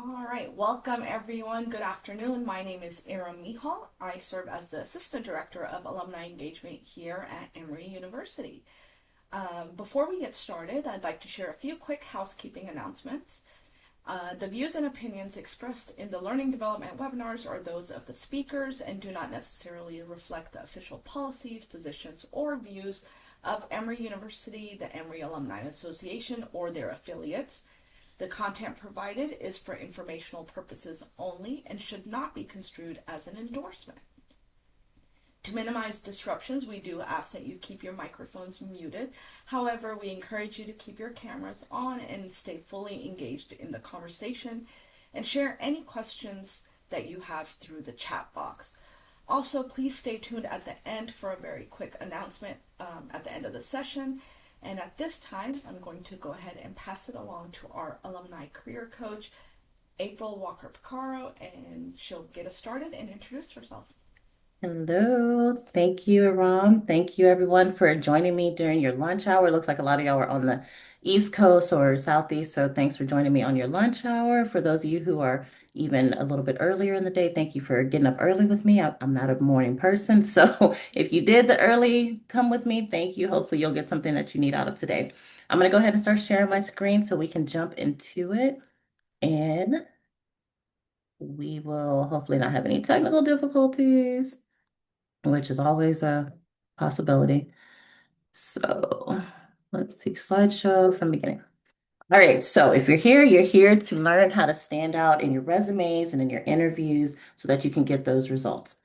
All right, welcome everyone. Good afternoon. My name is Iram Mihal. I serve as the Assistant Director of Alumni Engagement here at Emory University. Before we get started, I'd like to share a few quick housekeeping announcements. The views and opinions expressed in the learning development webinars are those of the speakers and do not necessarily reflect the official policies, positions, or views of Emory University, the Emory Alumni Association, or their affiliates. The content provided is for informational purposes only and should not be construed as an endorsement. To minimize disruptions, we do ask that you keep your microphones muted. However, we encourage you to keep your cameras on and stay fully engaged in the conversation and share any questions that you have through the chat box. Also, please stay tuned at the end for a very quick announcement at the end of the session. And at this time, I'm going to go ahead and pass it along to our alumni career coach, April Walker Picaro, and she'll get us started and introduce herself. Hello, thank you, Aram. Thank you, everyone, for joining me during your lunch hour. It looks like a lot of y'all are on the East Coast or Southeast, so thanks for joining me on your lunch hour. For those of you who are even a little bit earlier in the day, thank you for getting up early with me. I'm not a morning person, so if you did the early come with me, thank you. Hopefully, you'll get something that you need out of today. I'm going to go ahead and start sharing my screen so we can jump into it, and we will hopefully not have any technical difficulties, which is always a possibility. So let's see, slideshow from beginning. All right, so if you're here to learn how to stand out in your resumes and in your interviews so that you can get those results.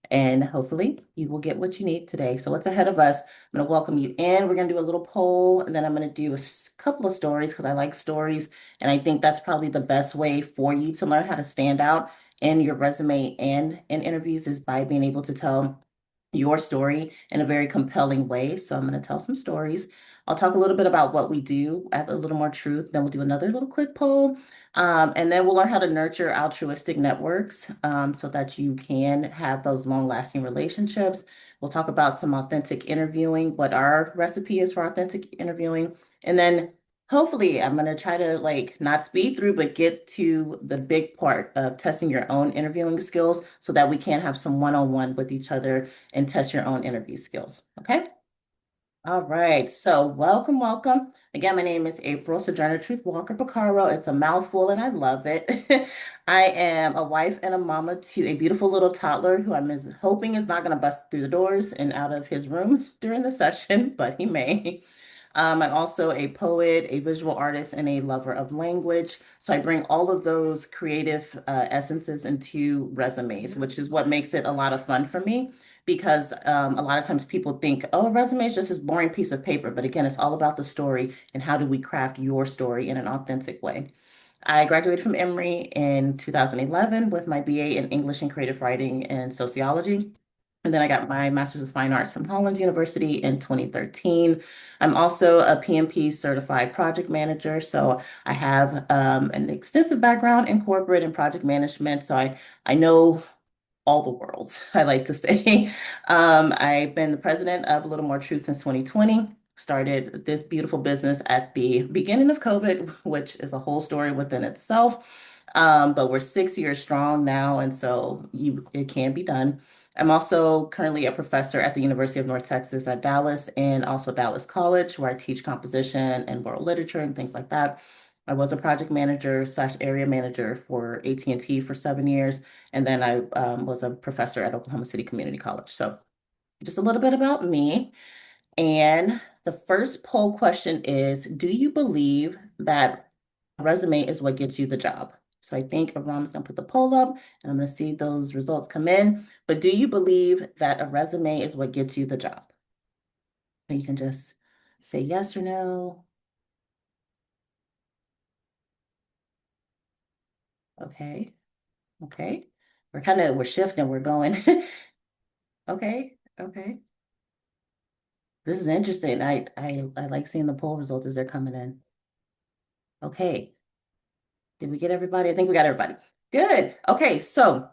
And hopefully you will get what you need today. So what's ahead of us? I'm going to welcome you in. We're going to do a little poll, and then I'm going to do a couple of stories because I like stories. And I think that's probably the best way for you to learn how to stand out in your resume and in interviews is by being able to tell your story in a very compelling way. So I'm going to tell some stories. I'll talk a little bit about what we do, add a little more truth. Then we'll do another little quick poll. And then we'll learn how to nurture altruistic networks so that you can have those long-lasting relationships. We'll talk about some authentic interviewing, what our recipe is for authentic interviewing. And then hopefully I'm going to try to like not speed through, but get to the big part of testing your own interviewing skills so that we can have some one-on-one with each other and test your own interview skills. Okay? All right. So welcome, welcome. Again, my name is April Sojourner Truth Walker Picaro. It's a mouthful and I love it. I am a wife and a mama to a beautiful little toddler who hoping is not going to bust through the doors and out of his room during the session, but he may. I'm also a poet, a visual artist, and a lover of language. So I bring all of those creative essences into resumes, which is what makes it a lot of fun for me because a lot of times people think, oh, a resume is just this boring piece of paper. But again, it's all about the story and how do we craft your story in an authentic way. I graduated from Emory in 2011 with my BA in English and Creative Writing and Sociology. And then I got my Master's of Fine Arts from Holland University in 2013. I'm also a PMP certified project manager. So I have an extensive background in corporate and project management. So I know all the worlds, I like to say. I've been the president of A Little More Truth since 2020. Started this beautiful business at the beginning of COVID, which is a whole story within itself. But we're 6 years strong now, and so it can be done. I'm also currently a professor at the University of North Texas at Dallas and also Dallas College, where I teach composition and world literature and things like that. I was a project manager slash area manager for AT&T for 7 years. And then I was a professor at Oklahoma City Community College. So just a little bit about me. And the first poll question is, do you believe that a resume is what gets you the job? So I think Aram is going to put the poll up and I'm going to see those results come in. But do you believe that a resume is what gets you the job? And you can just say yes or no. Okay. Okay. We're shifting, we're going. Okay. Okay. This is interesting. I like seeing the poll results as they're coming in. Okay. Did we get everybody? I think we got everybody. Good. Okay. So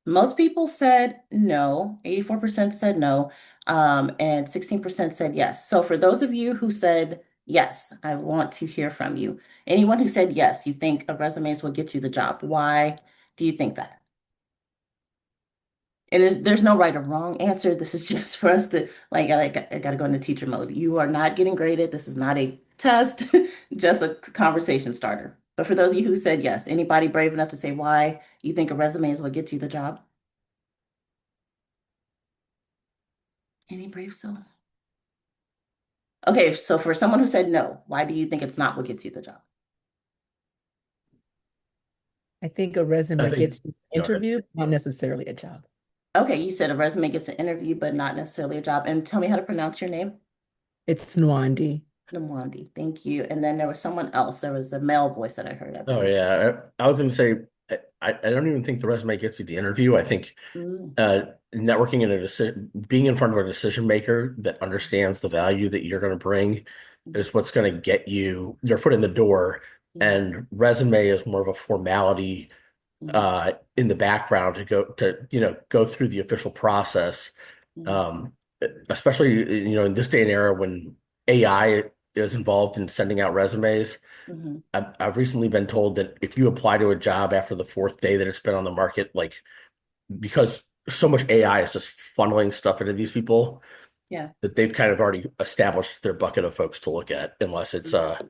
most people said no. 84% said no. And 16% said yes. So for those of you who said Yes, I want to hear from you. Anyone who said yes, you think a resumes will get you the job. Why do you think that? And there's no right or wrong answer. This is just for us to I gotta go into teacher mode. You are not getting graded. This is not a test, just a conversation starter. But for those of you who said yes, anybody brave enough to say why you think a resumes will get you the job? Any brave soul? Okay, so for someone who said no, why do you think it's not what gets you the job? I think a I resume think, gets you go ahead. interviewed, not necessarily a job. Okay, you said a resume gets an interview, but not necessarily a job. And tell me how to pronounce your name. It's Nwandi. Namwandi, thank you. And then there was someone else. There was a male voice that I heard, I Oh believe. yeah, I was going to say I don't even think the resume gets you the interview. I think Mm, uh, networking in a decision, being in front of a decision maker that understands the value that you're going to bring mm, is what's going to get you your foot in the door. mm, And resume is more of a formality mm, in the background to go through the official process. mm, Um, Especially in this day and era when AI is involved in sending out resumes. mhm, I've recently been told that if you apply to a job after the fourth day that it's been on the market, like because so much AI is just funneling stuff into these people, yeah. that they've kind of already established their bucket of folks to look at, unless it's Mm,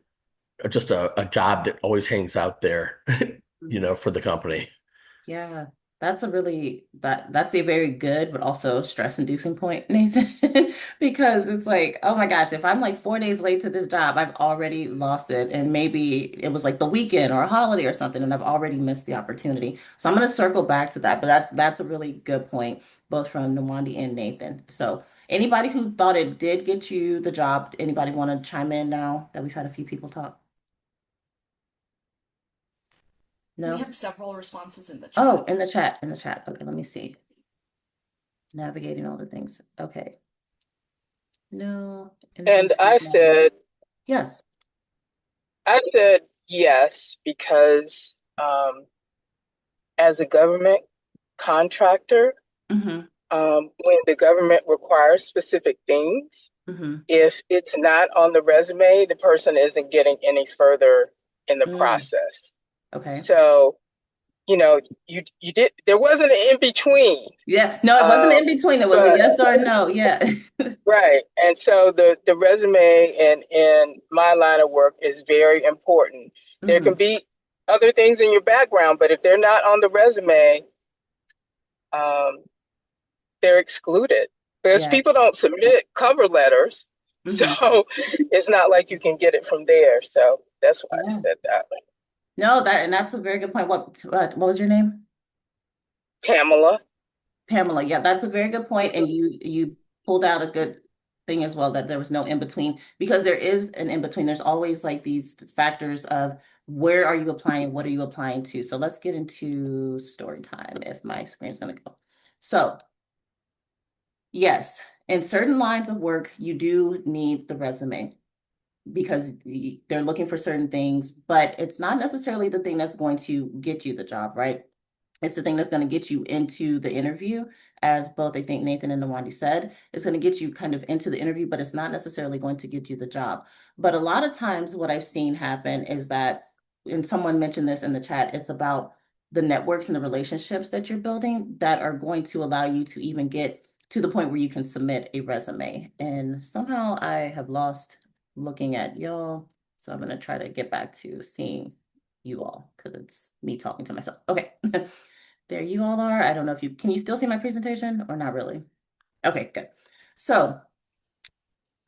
just a job that always hangs out there, mhm. for the company. Yeah, that's a very good but also stress-inducing point, Nathan, because it's like, oh my gosh, if I'm like 4 days late to this job, I've already lost it, and maybe it was like the weekend or a holiday or something, and I've already missed the opportunity. So I'm going to circle back to that, but that's a really good point, both from Nwandi and Nathan. So anybody who thought it did get you the job, anybody want to chime in now that we've had a few people talk? We No? have several responses in the Oh, chat. in the chat. Okay, let me see. Navigating all the things. Okay. No, interview And skills matter. Yes. I said yes because as a government contractor, Mm-hmm. when the government requires specific things, Mm-hmm. if it's not on the resume, the person isn't getting any further in the Mm. process. Okay. So, you know, you did there wasn't an in between. Yeah. No, it wasn't Um, in between. It was a but yes or a no. Yeah. right. And so the resume in my line of work is very important. There can Mm-hmm. be other things in your background, but if they're not on the resume, um, they're excluded because Yeah. people don't submit cover letters. Mm-hmm. So it's not like you can get it from there. So that's why I Yeah. said that. No, that's a very good point. What was your name? Pamela. Pamela, yeah, that's a very good point, and you pulled out a good thing as well that there was no in between because there is an in between. There's always like these factors of where are you applying, what are you applying to. So let's get into story time if my screen's going to go. So yes, in certain lines of work, you do need the resume because they're looking for certain things, but it's not necessarily the thing that's going to get you the job, right? It's the thing that's going to get you into the interview, as both I think Nathan and Nawandi said. It's going to get you kind of into the interview, but it's not necessarily going to get you the job. But a lot of times, what I've seen happen is that, and someone mentioned this in the chat, it's about the networks and the relationships that you're building that are going to allow you to even get to the point where you can submit a resume. And somehow I have lost looking at y'all. So I'm going to try to get back to seeing you all because it's me talking to myself. Okay. There you all are. I don't know if you can you still see my presentation or not really? Okay, good. So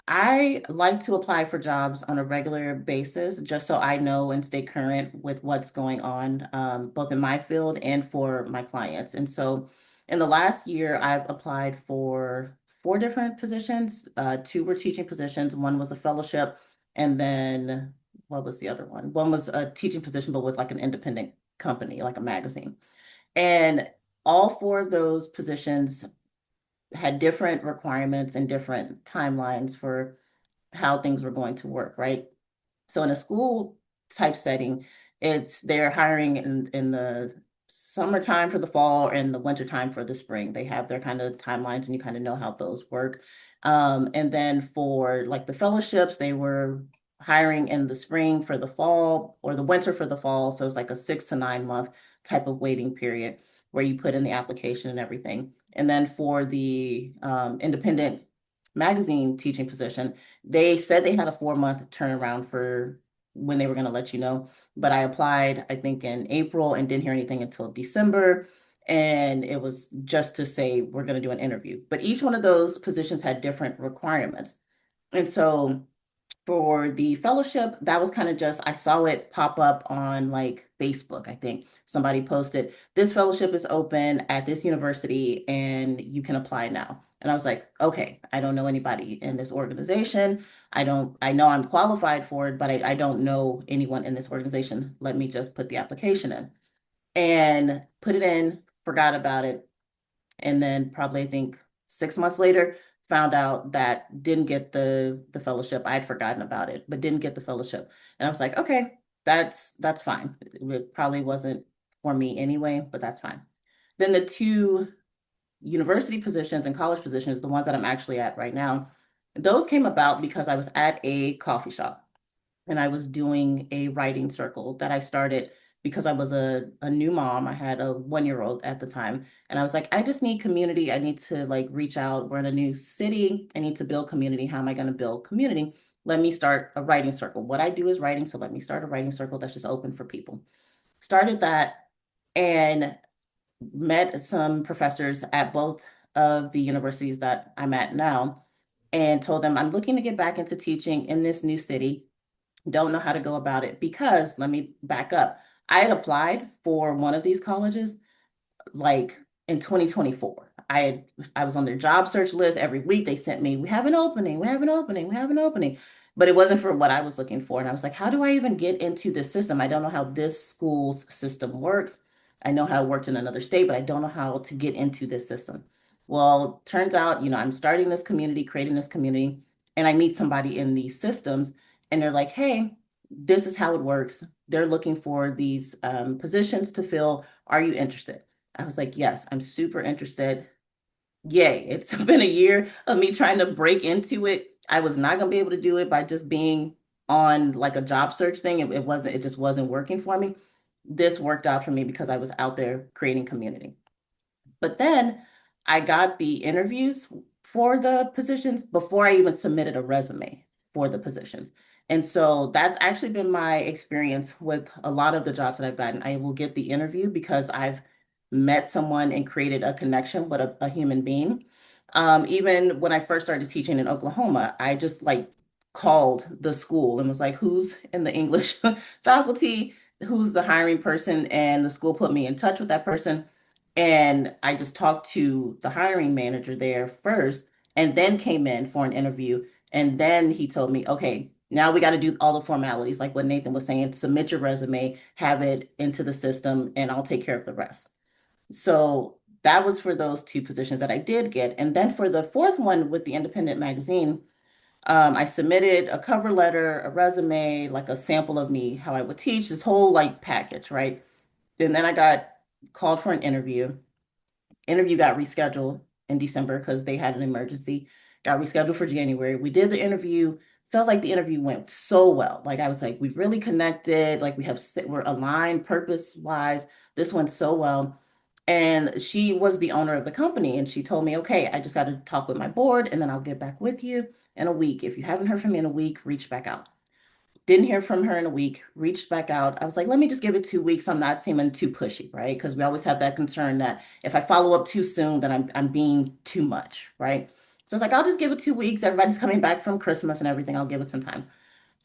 I like to apply for jobs on a regular basis just so I know and stay current with what's going on, both in my field and for my clients. And so in the last year, I've applied for four different positions. Two were teaching positions, one was a fellowship, and then what was the other one? One was a teaching position, but with like an independent company, like a magazine. And all four of those positions had different requirements and different timelines for how things were going to work, right? So in a school type setting, it's they're hiring in the summertime for the fall and the wintertime for the spring. They have their kind of timelines and you kind of know how those work. And then for like the fellowships, they were hiring in the spring for the fall or the winter for the fall. So it's like a 6 to 9 month type of waiting period where you put in the application and everything. And then for the independent magazine teaching position, they said they had a 4 month turnaround for when they were going to let you know. But I applied, I think, in April and didn't hear anything until December. And it was just to say, we're going to do an interview. But each one of those positions had different requirements. And so for the fellowship, that was kind of just, I saw it pop up on like Facebook. I think somebody posted, this fellowship is open at this university and you can apply now. And I was like, okay, I don't know anybody in this organization. I know I'm qualified for it, but I don't know anyone in this organization. Let me just put the application in and put it in, forgot about it. And then probably I think 6 months later, found out that didn't get the fellowship. I had forgotten about it, but didn't get the fellowship. And I was like, okay, that's fine. It probably wasn't for me anyway, but that's fine. Then the two university positions and college positions, the ones that I'm actually at right now, those came about because I was at a coffee shop and I was doing a writing circle that I started because I was a new mom. I had a 1 year old at the time. And I was like, I just need community. I need to like reach out. We're in a new city. I need to build community. How am I going to build community? Let me start a writing circle. What I do is writing. So let me start a writing circle that's just open for people. Started that and met some professors at both of the universities that I'm at now and told them I'm looking to get back into teaching in this new city. Don't know how to go about it because let me back up. I had applied for one of these colleges like in 2024. I was on their job search list every week. They sent me, we have an opening, we have an opening, we have an opening. But it wasn't for what I was looking for. And I was like, how do I even get into this system? I don't know how this school's system works. I know how it worked in another state, but I don't know how to get into this system. Well, turns out, I'm starting this community, creating this community, and I meet somebody in these systems, and they're like, hey, this is how it works. They're looking for these positions to fill. Are you interested? I was like, yes, I'm super interested. Yay. It's been a year of me trying to break into it. I was not going to be able to do it by just being on like a job search thing. It just wasn't working for me. This worked out for me because I was out there creating community. But then I got the interviews for the positions before I even submitted a resume for the positions. And so that's actually been my experience with a lot of the jobs that I've gotten. I will get the interview because I've met someone and created a connection with a human being. Even when I first started teaching in Oklahoma, I just like called the school and was like, who's in the English faculty? Who's the hiring person? And the school put me in touch with that person. And I just talked to the hiring manager there first and then came in for an interview. And then he told me, okay, now we got to do all the formalities, like what Nathan was saying, submit your resume, have it into the system, and I'll take care of the rest. So that was for those two positions that I did get. And then for the fourth one with the independent magazine, I submitted a cover letter, a resume, like a sample of me, how I would teach, this whole like package, right? And then I got called for an interview. Interview got rescheduled in December because they had an emergency. Got rescheduled for January. We did the interview. Felt like the interview went so well. Like I was like, we really connected. Like we're aligned purpose wise. This went so well. And she was the owner of the company, and she told me, okay, I just got to talk with my board, and then I'll get back with you in a week. If you haven't heard from me in a week, reach back out. Didn't hear from her in a week, reached back out. I was like, let me just give it 2 weeks. I'm not seeming too pushy, right? Because we always have that concern that if I follow up too soon, then I'm being too much, right? So I was like, I'll just give it 2 weeks. Everybody's coming back from Christmas and everything. I'll give it some time.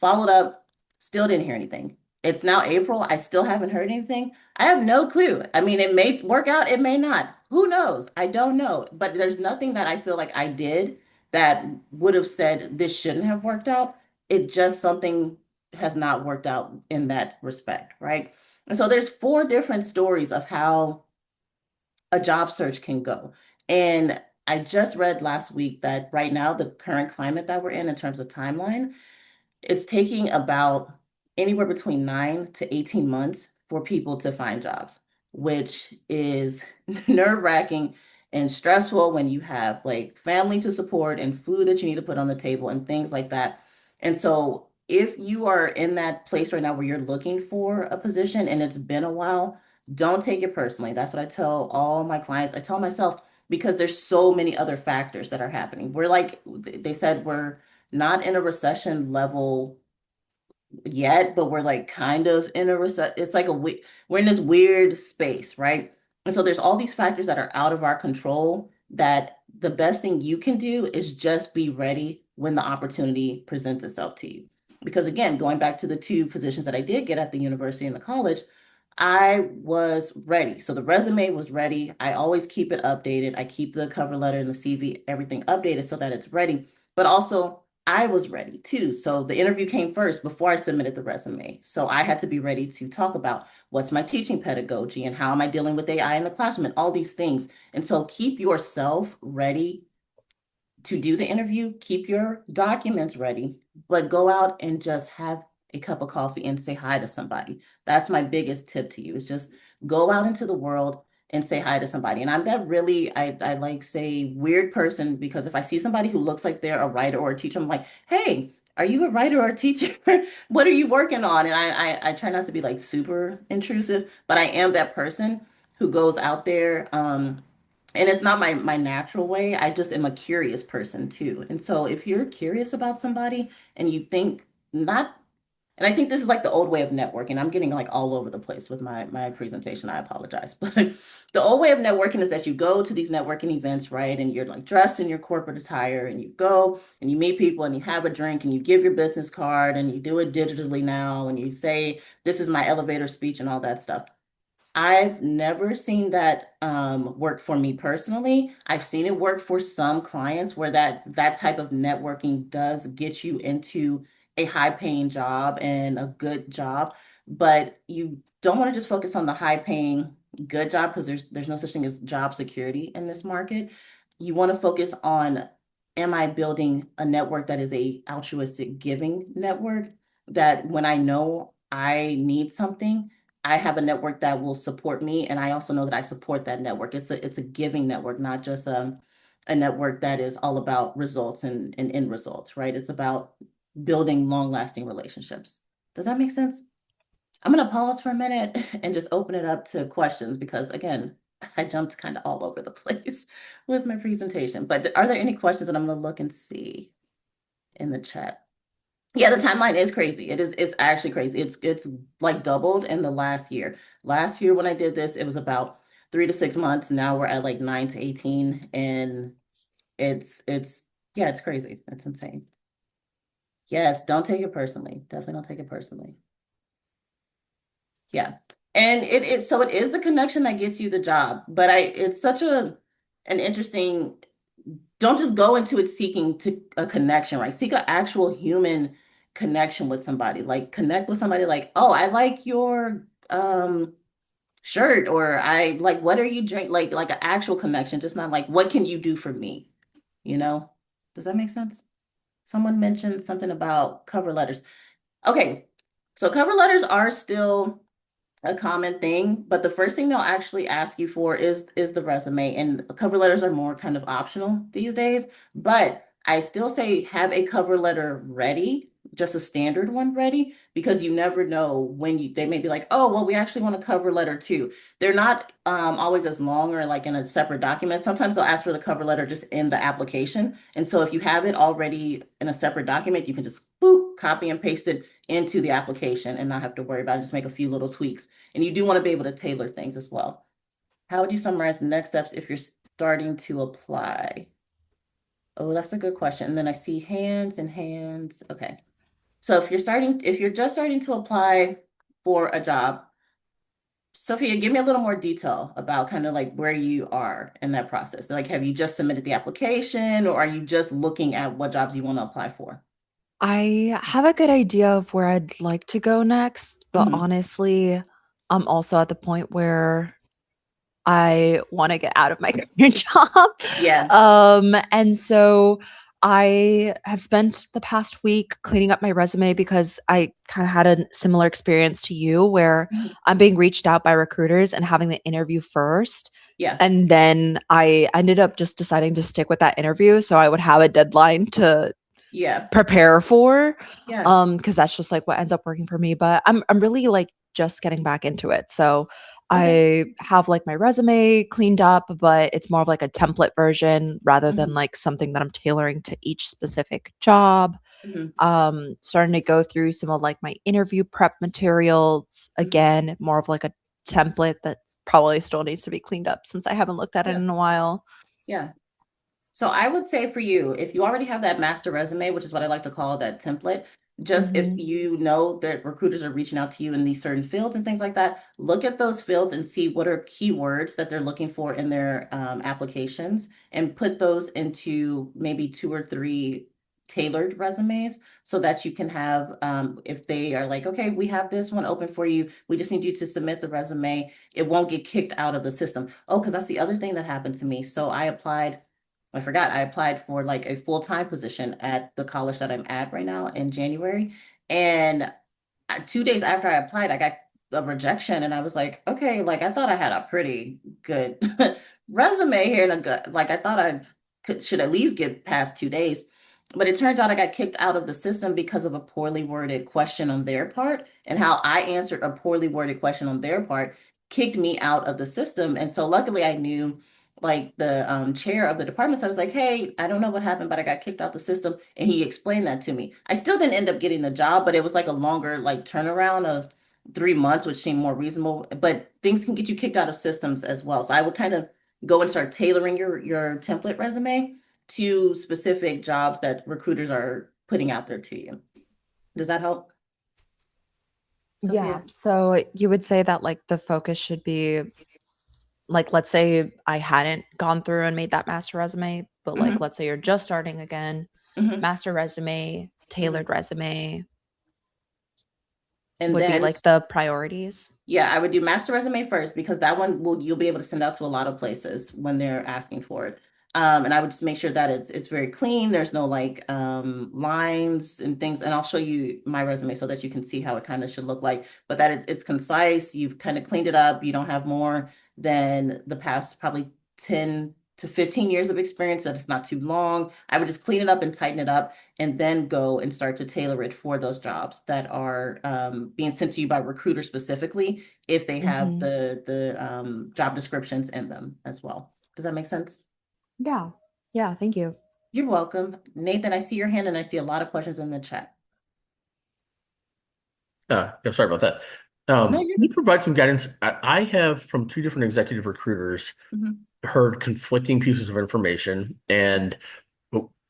Followed up, still didn't hear anything. It's now April. I still haven't heard anything. I have no clue. I mean, it may work out, it may not. Who knows? I don't know. But there's nothing that I feel like I did that would have said this shouldn't have worked out. It just something has not worked out in that respect, right? And so there's four different stories of how a job search can go. And I just read last week that right now, the current climate that we're in terms of timeline, it's taking about anywhere between 9 to 18 months for people to find jobs, which is nerve-wracking and stressful when you have like family to support and food that you need to put on the table and things like that. And so if you are in that place right now where you're looking for a position and it's been a while, don't take it personally. That's what I tell all my clients. I tell myself because there's so many other factors that are happening. We're like, they said we're not in a recession level yet, but we're like kind of in a it's like we're in this weird space, right? And so there's all these factors that are out of our control that the best thing you can do is just be ready when the opportunity presents itself to you. Because again, going back to the two positions that I did get at the university and the college, I was ready. So the resume was ready. I always keep it updated. I keep the cover letter and the CV, everything updated so that it's ready. But also, I was ready too. So the interview came first before I submitted the resume. So I had to be ready to talk about what's my teaching pedagogy and how am I dealing with AI in the classroom and all these things. And so keep yourself ready to do the interview, keep your documents ready, but go out and just have a cup of coffee and say hi to somebody. That's my biggest tip to you is just go out into the world and say hi to somebody. And I'm that really, I like say weird person because if I see somebody who looks like they're a writer or a teacher, I'm like, hey, are you a writer or a teacher? What are you working on? And I try not to be like super intrusive, but I am that person who goes out there. And it's not my natural way. I just am a curious person too. And so if you're curious about somebody and you think not, and I think this is like the old way of networking. I'm getting like all over the place with my presentation. I apologize. But the old way of networking is that you go to these networking events, right? And you're like dressed in your corporate attire and you go and you meet people and you have a drink and you give your business card and you do it digitally now and you say, this is my elevator speech and all that stuff. I've never seen that work for me personally. I've seen it work for some clients where that type of networking does get you into a high paying job and a good job, but you don't want to just focus on the high paying good job because there's no such thing as job security in this market. You want to focus on, am I building a network that is a altruistic giving network that when I know I need something, I have a network that will support me, and I also know that I support that network. It's a giving network, not just a network that is all about results and end results, right? It's about building long-lasting relationships. Does that make sense? I'm gonna pause for a minute and just open it up to questions because again, I jumped kind of all over the place with my presentation. But are there any questions? And I'm gonna look and see in the chat. Yeah, the timeline is crazy. It's actually crazy. It's like doubled in the last year. Last year when I did this, it was about 3 to 6 months. Now we're at like 9 to 18, and it's yeah, it's crazy. It's insane. Yes, don't take it personally. Definitely don't take it personally. Yeah. And it is the connection that gets you the job. But it's such an interesting, don't just go into it seeking to a connection, right? Seek an actual human connection with somebody. Like connect with somebody like, oh, I like your shirt, or I like what are you drink like an actual connection, just not like what can you do for me, you know? Does that make sense? Someone mentioned something about cover letters. Okay, so cover letters are still a common thing, but the first thing they'll actually ask you for is the resume, and cover letters are more kind of optional these days, but I still say have a cover letter ready, just a standard one ready, because you never know when they may be like, oh, well, we actually want a cover letter too. They're not always as long or like in a separate document. Sometimes they'll ask for the cover letter just in the application. And so if you have it already in a separate document, you can just boop, copy and paste it into the application and not have to worry about it. Just make a few little tweaks. And you do want to be able to tailor things as well. How would you summarize the next steps if you're starting to apply? Oh, that's a good question. And then I see hands and hands. Okay. So if you're just starting to apply for a job, Sophia, give me a little more detail about kind of like where you are in that process. Like, have you just submitted the application or are you just looking at what jobs you want to apply for? I have a good idea of where I'd like to go next, but Mhm. honestly, I'm also at the point where I want to get out of my current job. Yeah. And so I have spent the past week cleaning up my resume because I kind of had a similar experience to you where Mhm. I'm being reached out by recruiters and having the interview first. Yeah. And then I ended up just deciding to stick with that interview so I would have a deadline to Yeah. prepare for, Yeah. because that's just like what ends up working for me. But I'm really like just getting back into it. So Okay. I have like my resume cleaned up, but it's more of like a template version rather than Hmm. like something that I'm tailoring to each specific job. Hmm. Starting to go through some of like my interview prep materials, Hmm. again, more of like a template that probably still needs to be cleaned up since I haven't looked at it Yeah. in a while. Yeah. So I would say for you, if you already have that master resume, which is what I like to call that template, just if Hmm. you know that recruiters are reaching out to you in these certain fields and things like that, look at those fields and see what are keywords that they're looking for in their applications and put those into maybe 2 or 3 tailored resumes so that you can have, if they are like, okay, we have this one open for you, we just need you to submit the resume, it won't get kicked out of the system. Oh, because that's the other thing that happened to me. So I forgot I applied for like a full-time position at the college that I'm at right now in January. And 2 days after I applied, I got a rejection, and I was like, okay, like I thought I had a pretty good resume here, and a good, like I thought should at least get past 2 days. But it turns out I got kicked out of the system because of a poorly worded question on their part, and how I answered a poorly worded question on their part kicked me out of the system. And so luckily I knew like the chair of the department. So I was like, hey, I don't know what happened, but I got kicked out the system. And he explained that to me. I still didn't end up getting the job, but it was like a longer like turnaround of 3 months, which seemed more reasonable. But things can get you kicked out of systems as well. So I would kind of go and start tailoring your template resume to specific jobs that recruiters are putting out there to you. Does that help, Yeah. Sophia? So you would say that like the focus should be like, let's say I hadn't gone through and made that master resume, but like, Hmm. let's say you're just starting again, Hmm. master resume, tailored Hmm. resume And would be then like the priorities. yeah, I would do master resume first because that one will you'll be able to send out to a lot of places when they're asking for it. And I would just make sure that it's very clean. There's no like lines and things. And I'll show you my resume so that you can see how it kind of should look like. But that it's concise. You've kind of cleaned it up. You don't have more than the past probably 10 to 15 years of experience. That it's not too long. I would just clean it up and tighten it up and then go and start to tailor it for those jobs that are being sent to you by recruiters specifically if they have Hmm. the job descriptions in them as well. Does that make sense? Yeah. Yeah. Thank you. You're welcome. Nathan, I see your hand and I see a lot of questions in the chat. Yeah, sorry about that. No, Can you're you good. provide some guidance? I have from 2 different executive recruiters Mhm. heard conflicting pieces of information, Okay. and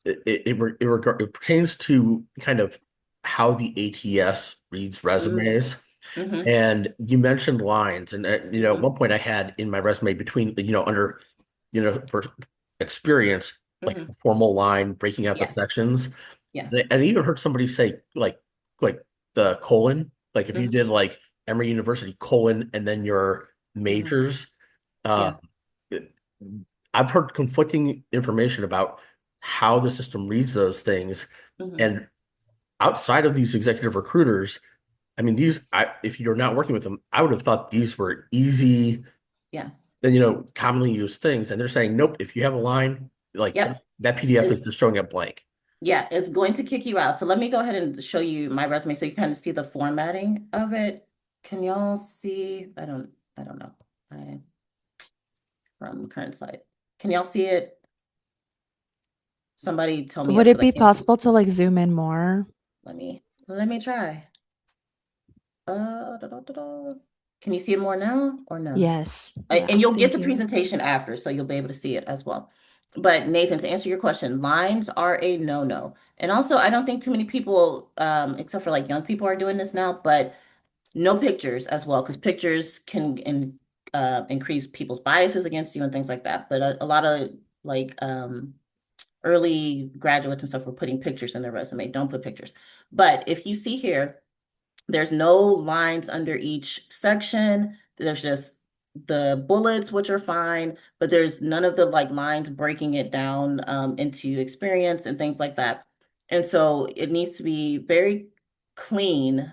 it pertains to kind of how the ATS reads Mm. resumes. Mhm. And you mentioned lines, and at Mhm. one point I had in my resume between under for experience like Mhm. formal line breaking out the Yeah. sections. Yeah. And I even heard somebody say like the colon, like if you Mhm. did like Emory University colon and then your Mhm. majors. Uh, Yeah. it- I've heard conflicting information about how the system reads those things. Mhm. And outside of these executive recruiters, I mean, if you're not working with them, I would have thought these were easy Yeah. and commonly used things. And they're saying, nope, if you have a line, like Yep. that PDF is It's just showing up blank. Yeah, it's going to kick you out. So let me go ahead and show you my resume so you kind of see the formatting of it. Can y'all see? I don't know. I from current site. Can y'all see it? Somebody tell me yes Would because it I be can't see. possible to like zoom in more? Let me try. Da. Can you see it more now or no? Yes. And Yeah. you'll get Thank the you. presentation after, so you'll be able to see it as well. But Nathan, to answer your question, lines are a no-no. And also, I don't think too many people, except for like young people, are doing this now, but no pictures as well, because pictures can increase people's biases against you and things like that. But a lot of like early graduates and stuff were putting pictures in their resume. Don't put pictures. But if you see here, there's no lines under each section. There's just the bullets, which are fine, but there's none of the like lines breaking it down into experience and things like that. And so it needs to be very clean,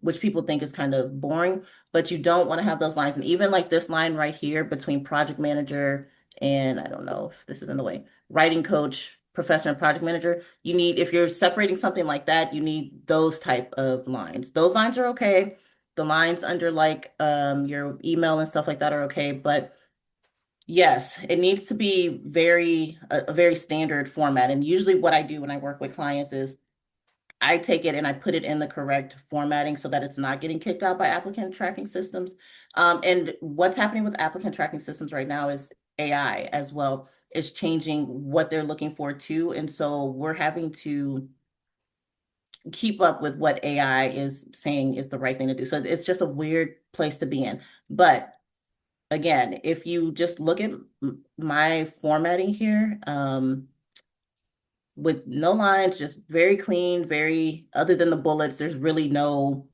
which people think is kind of boring, but you don't want to have those lines. And even like this line right here between project manager and I don't know if this is in the way, writing coach professor and project manager, you need, if you're separating something like that, you need those type of lines. Those lines are okay. The lines under like your email and stuff like that are okay, but yes, it needs to be a very standard format. And usually what I do when I work with clients is I take it and I put it in the correct formatting so that it's not getting kicked out by applicant tracking systems. And what's happening with applicant tracking systems right now is AI as well is changing what they're looking for too. And so we're having to keep up with what AI is saying is the right thing to do. So it's just a weird place to be in. But again, if you just look at my formatting here, with no lines, just very clean, very, other than the bullets, there's really no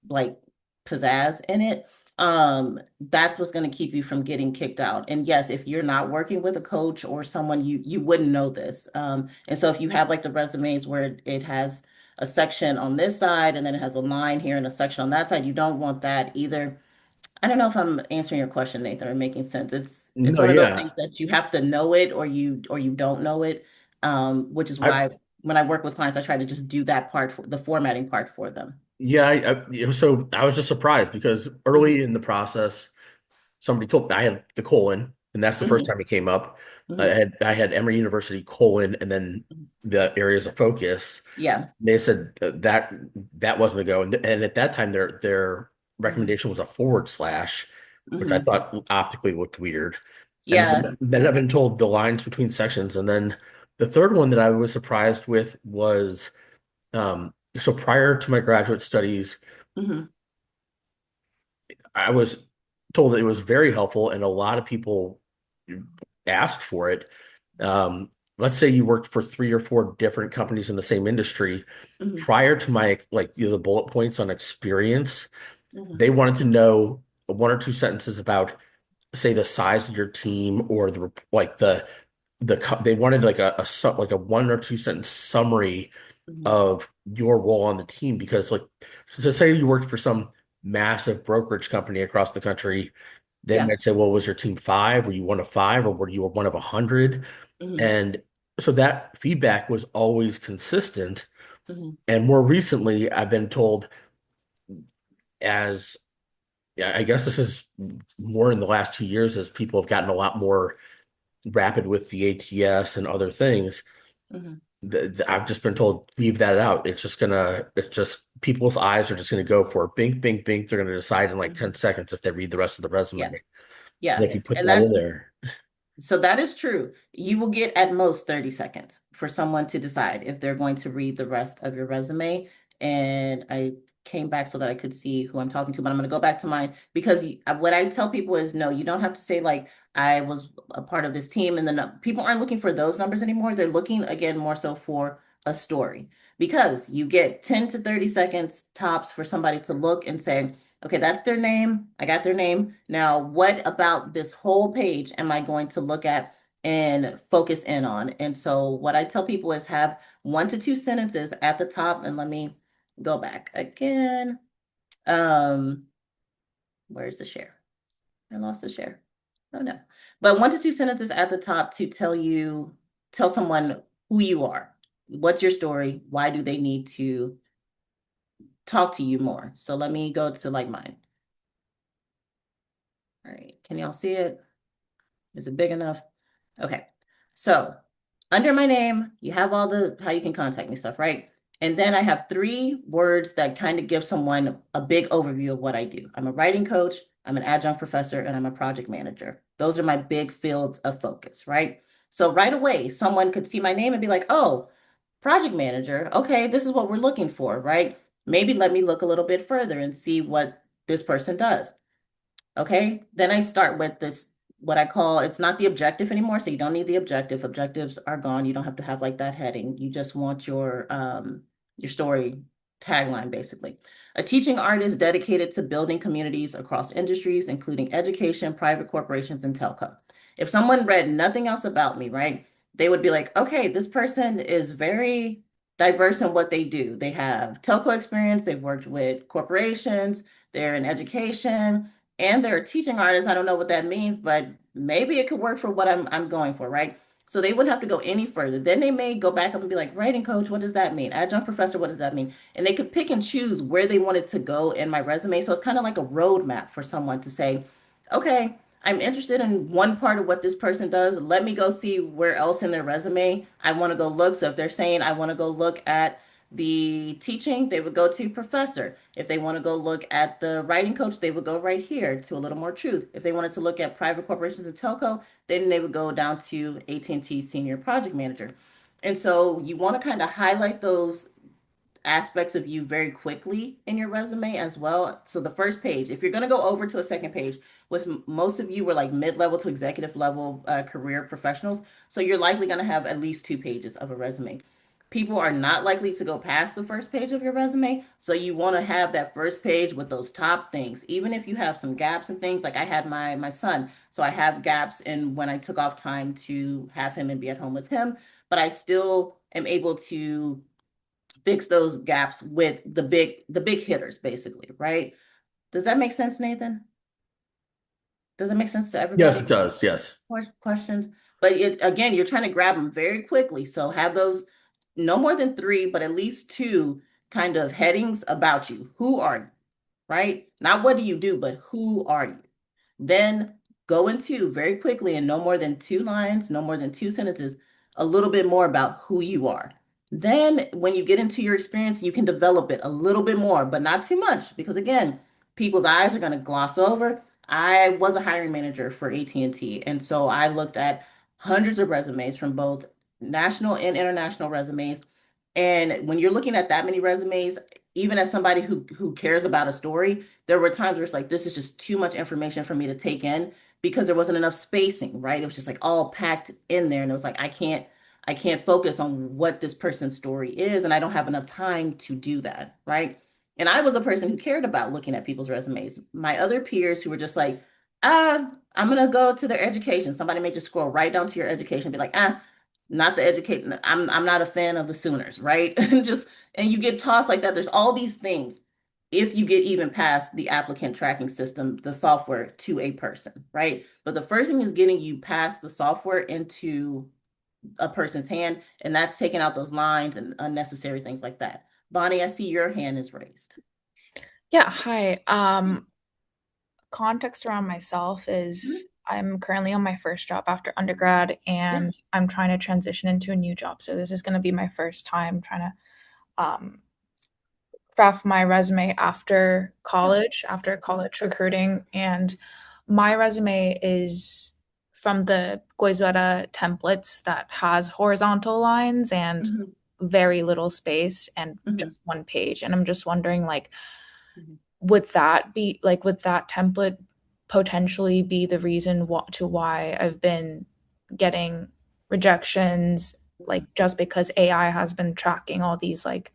like pizzazz in it. That's what's going to keep you from getting kicked out. And yes, if you're not working with a coach or someone, you wouldn't know this. And so if you have like the resumes where it has a section on this side and then it has a line here and a section on that side, you don't want that either. I don't know if I'm answering your question, Nathan, or making sense. It's No, one of those yeah. things that you have to know it or you don't know it. Which is I why when I work with clients, I try to just do that part for the formatting part for them. yeah, so I was just surprised because Mhm, early in the process, somebody told me I had the colon, and that's the first mhm, time it came up. mhm, I had Emory University colon, and then mhm. the areas of focus. Yeah. They said that wasn't a go, and at that time their Mhm, recommendation was a forward slash, which I mhm. thought optically looked weird. And Yeah. then I've been told the lines between sections, and then the third one that I was surprised with was so prior to my graduate studies, Mhm, I was told that it was very helpful, and a lot of people asked for it. Let's say you worked for three or four different companies in the same industry. mhm, Prior to my the bullet points on experience, mhm. they wanted to know one or two sentences about, say, the size of your team or they wanted like like a one or two sentence summary Mhm. of your role on the team because like so say you worked for some massive brokerage company across the country, they Yeah. might say, well, was your team five? Were you one of five or were you one of 100? Mhm, And so that feedback was always consistent. mhm, And more recently, I've been told as yeah, I guess this is more in the last 2 years as people have gotten a lot more rapid with the ATS and other things. mhm. I've just been told leave that out. It's just people's eyes are just gonna go for bink, bink, bink. They're gonna decide in like 10 Mhm. seconds if they read the rest of the resume. Yeah. And Yeah. if you put And that in that there, So that is true. You will get at most 30 seconds for someone to decide if they're going to read the rest of your resume. And I came back so that I could see who I'm talking to, but I'm going to go back to mine because what I tell people is no, you don't have to say like I was a part of this team. And then people aren't looking for those numbers anymore. They're looking again more so for a story because you get 10 to 30 seconds tops for somebody to look and say, okay, that's their name. I got their name. Now, what about this whole page am I going to look at and focus in on? And so, what I tell people is have 1 to 2 sentences at the top. And let me go back again. Um, where's the share? I lost the share. Oh no. But 1 to 2 sentences at the top to tell someone who you are. What's your story? Why do they need to talk to you more? So let me go to like mine. All right. Can y'all see it? Is it big enough? Okay. So under my name, you have all the how you can contact me stuff, right? And then I have 3 words that kind of give someone a big overview of what I do. I'm a writing coach, I'm an adjunct professor, and I'm a project manager. Those are my big fields of focus, right? So right away, someone could see my name and be like, oh, project manager. Okay, this is what we're looking for, right? Maybe let me look a little bit further and see what this person does. Okay, then I start with this, what I call, it's not the objective anymore. So you don't need the objective. Objectives are gone. You don't have to have like that heading. You just want your story tagline, basically. A teaching artist dedicated to building communities across industries, including education, private corporations, and telco. If someone read nothing else about me, right, they would be like, okay, this person is very diverse in what they do. They have telco experience, they've worked with corporations, they're in education, and they're a teaching artist. I don't know what that means, but maybe it could work for what I'm going for, right? So they wouldn't have to go any further. Then they may go back up and be like, writing coach, what does that mean? Adjunct professor, what does that mean? And they could pick and choose where they wanted to go in my resume. So it's kind of like a roadmap for someone to say, okay, I'm interested in one part of what this person does. Let me go see where else in their resume I want to go look. So if they're saying I want to go look at the teaching, they would go to professor. If they want to go look at the writing coach, they would go right here to a little more truth. If they wanted to look at private corporations and telco, then they would go down to AT&T senior project manager. And so you want to kind of highlight those aspects of you very quickly in your resume as well. So the first page, if you're going to go over to a second page, which most of you were like mid-level to executive level career professionals, so you're likely going to have at least 2 pages of a resume. People are not likely to go past the first page of your resume, so you want to have that first page with those top things. Even if you have some gaps and things, like I had my son, so I have gaps in when I took off time to have him and be at home with him, but I still am able to fix those gaps with the big hitters, basically, right? Does that make sense, Nathan? Does it make sense to Yes, everybody? it does. Yes. Questions? But again, you're trying to grab them very quickly. So have those no more than 3, but at least 2 kind of headings about you. Who are you? Right? Not what do you do, but who are you? Then go into very quickly in no more than 2 lines, no more than 2 sentences, a little bit more about who you are. Then when you get into your experience, you can develop it a little bit more, but not too much because again, people's eyes are going to gloss over. I was a hiring manager for AT&T, and T, and so I looked at hundreds of resumes from both national and international resumes. And when you're looking at that many resumes, even as somebody who cares about a story, there were times where it's like, this is just too much information for me to take in because there wasn't enough spacing, right? It was just like all packed in there. And it was like, I can't focus on what this person's story is, and I don't have enough time to do that, right? And I was a person who cared about looking at people's resumes. My other peers who were just like, I'm gonna go to their education. Somebody may just scroll right down to your education, and be like, not the educate. I'm not a fan of the Sooners, right? And you get tossed like that. There's all these things. If you get even past the applicant tracking system, the software to a person, right? But the first thing is getting you past the software into a person's hand, and that's taking out those lines and unnecessary things like that. Bonnie, I see your hand is raised. Yeah, hi. Context around myself is Mhm. I'm currently on my first job after undergrad Yeah. and I'm trying to transition into a new job. So this is going to be my first time trying to craft my resume Yeah. after college recruiting. And my resume is from the Goizueta templates that has horizontal lines and Mhm. very little space and Mhm. just one page. And I'm just wondering, like, Mhm. would that template potentially be the reason why I've been getting rejections, like just because AI has been tracking all these like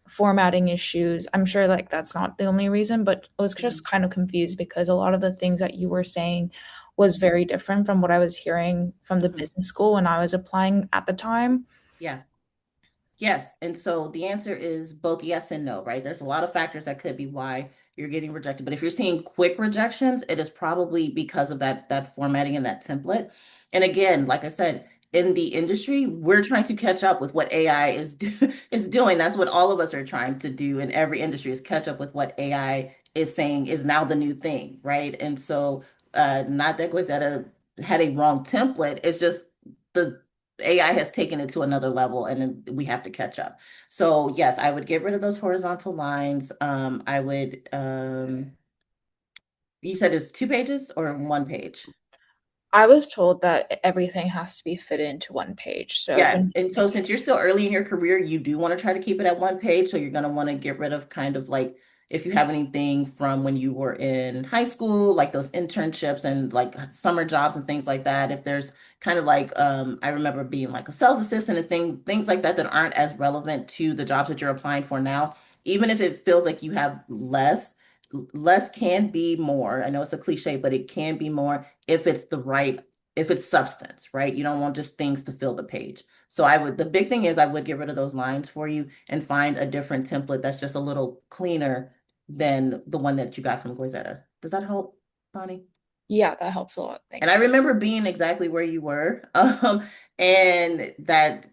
formatting issues? I'm sure like that's not the only reason, but I was just Mhm. kind of confused because a lot of the things that you were saying was very different from what I was hearing from the Mhm. business school when I was applying at the time. Yeah. Yes. And so the answer is both yes and no, right? There's a lot of factors that could be why you're getting rejected. But if you're seeing quick rejections, it is probably because of that formatting and that template. And again, like I said, in the industry, we're trying to catch up with what AI is doing. That's what all of us are trying to do in every industry is catch up with what AI is saying is now the new thing, right? And so not that Guizetta had a wrong template, it's just the AI has taken it to another level and then we have to catch up. So yes, I would get rid of those horizontal lines. I would, you said it's 2 pages or 1 page? I was told that everything has to be fit into one page. So I've Yeah, been and so since you're still early in your career, you do want to try to keep it at 1 page. So you're going to want to get rid of kind of like if you have anything from when you were in high school, like those internships and like summer jobs and things like that. If there's kind of like I remember being like a sales assistant and things like that that aren't as relevant to the jobs that you're applying for now, even if it feels like you have less can be more. I know it's a cliche, but it can be more if it's the right if it's substance, right? You don't want just things to fill the page. So the big thing is I would get rid of those lines for you and find a different template that's just a little cleaner than the one that you got from Goizetta. Does that help, Bonnie? Yeah, that helps a lot. And I Thanks. remember being exactly where you were. And that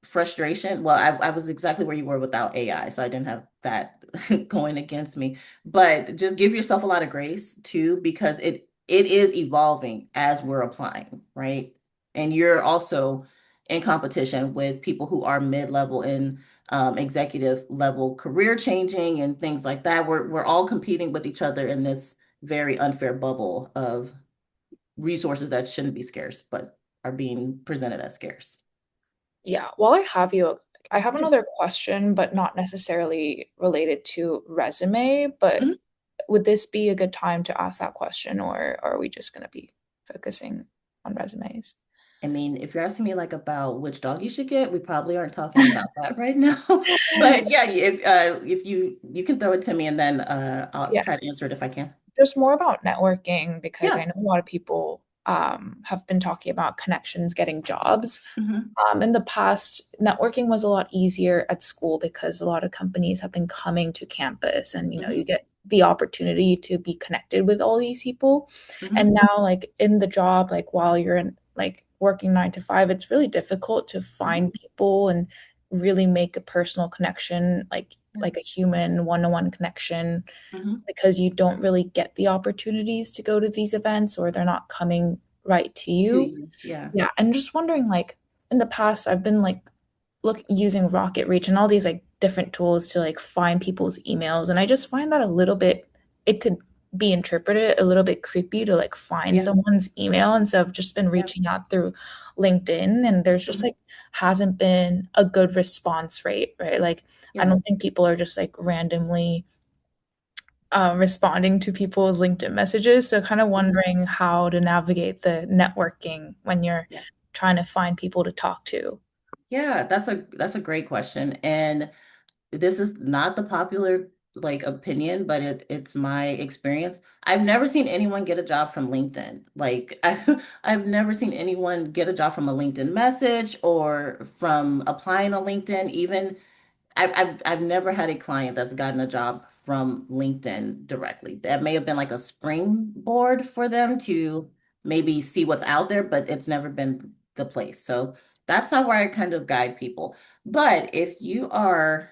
frustration. Well, I was exactly where you were without AI, so I didn't have that going against me. But just give yourself a lot of grace too, because it is evolving as we're applying, right? And you're also in competition with people who are mid-level and executive level career changing and things like that. We're all competing with each other in this very unfair bubble of resources that shouldn't be scarce, but are being presented as scarce. Yeah, while I have you, I have Yeah. another question, but not necessarily related to resume. But Mhm. would this be a good time to ask that question, or are we just going to be focusing on resumes? I mean, if you're asking me like about which dog you should get, we probably aren't talking about that right now. But yeah, if you can throw it to me and then I'll Yeah, try to answer it if I can. just more about networking because I Yeah. know a lot of people have been talking about connections getting jobs. Hmm. In the past, networking was a lot easier at school because a lot of companies have been coming to campus and you Hmm. get the opportunity to be connected with all these people. And Hmm. now like in the job, like while you're in like working 9 to 5, it's really difficult to Hmm. find people and really make a personal connection, Yeah. like a human one-to-one connection Hmm. because you don't really get the opportunities to go to these events or they're not coming right to To you. you. Yeah. Yeah, and just wondering, like in the past, I've been like using Rocket Reach and all these like different tools to like find people's emails, and I just find that a little bit it could be interpreted a little bit creepy to like find Yeah. someone's email, and so I've just been Yeah. reaching out through LinkedIn, and there's just Hmm. like hasn't been a good response rate, right? Like I Yeah. don't think people are just like randomly responding to people's LinkedIn messages. So, kind of Hmm. wondering how to navigate the networking when you're Yeah. trying to find people to talk to. Yeah, that's a great question. And this is not the popular like opinion, but it's my experience. I've never seen anyone get a job from LinkedIn. Like I've never seen anyone get a job from a LinkedIn message or from applying on LinkedIn. Even I've never had a client that's gotten a job from LinkedIn directly. That may have been like a springboard for them to maybe see what's out there, but it's never been the place. So that's how I kind of guide people. But if you are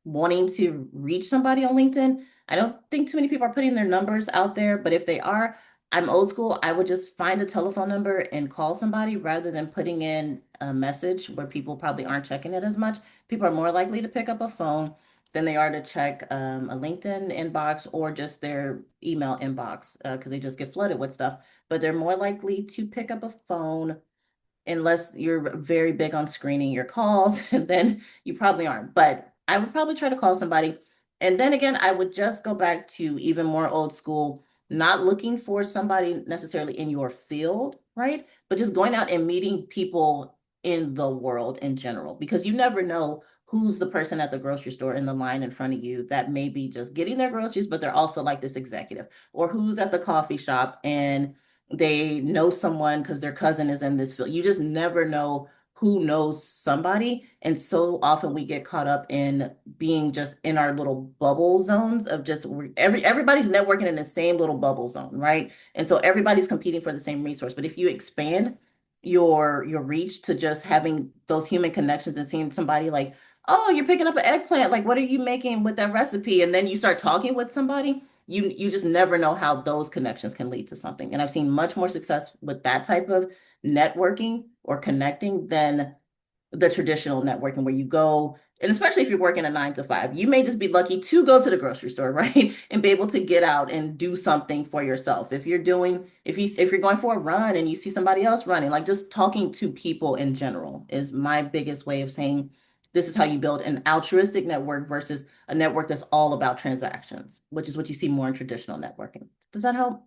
wanting to reach somebody on LinkedIn, I don't think too many people are putting their numbers out there, but if they are, I'm old school. I would just find a telephone number and call somebody rather than putting in a message where people probably aren't checking it as much. People are more likely to pick up a phone than they are to check a LinkedIn inbox or just their email inbox because they just get flooded with stuff. But they're more likely to pick up a phone unless you're very big on screening your calls, and then you probably aren't. But I would probably try to call somebody. And then again, I would just go back to even more old school, not looking for somebody necessarily in your field, right? But just going out and meeting people in the world in general, because you never know who's the person at the grocery store in the line in front of you that may be just getting their groceries, but they're also like this executive, or who's at the coffee shop and they know someone because their cousin is in this field. You just never know who knows somebody. And so often we get caught up in being just in our little bubble zones of just everybody's networking in the same little bubble zone, right? And so everybody's competing for the same resource. But if you expand your reach to just having those human connections and seeing somebody like, oh, you're picking up an eggplant, like what are you making with that recipe? And then you start talking with somebody, you just never know how those connections can lead to something. And I've seen much more success with that type of networking or connecting than the traditional networking where you go, and especially if you're working a 9 to 5, you may just be lucky to go to the grocery store, right? And be able to get out and do something for yourself. If you're going for a run and you see somebody else running, like just talking to people in general is my biggest way of saying this is how you build an altruistic network versus a network that's all about transactions, which is what you see more in traditional networking. Does that help?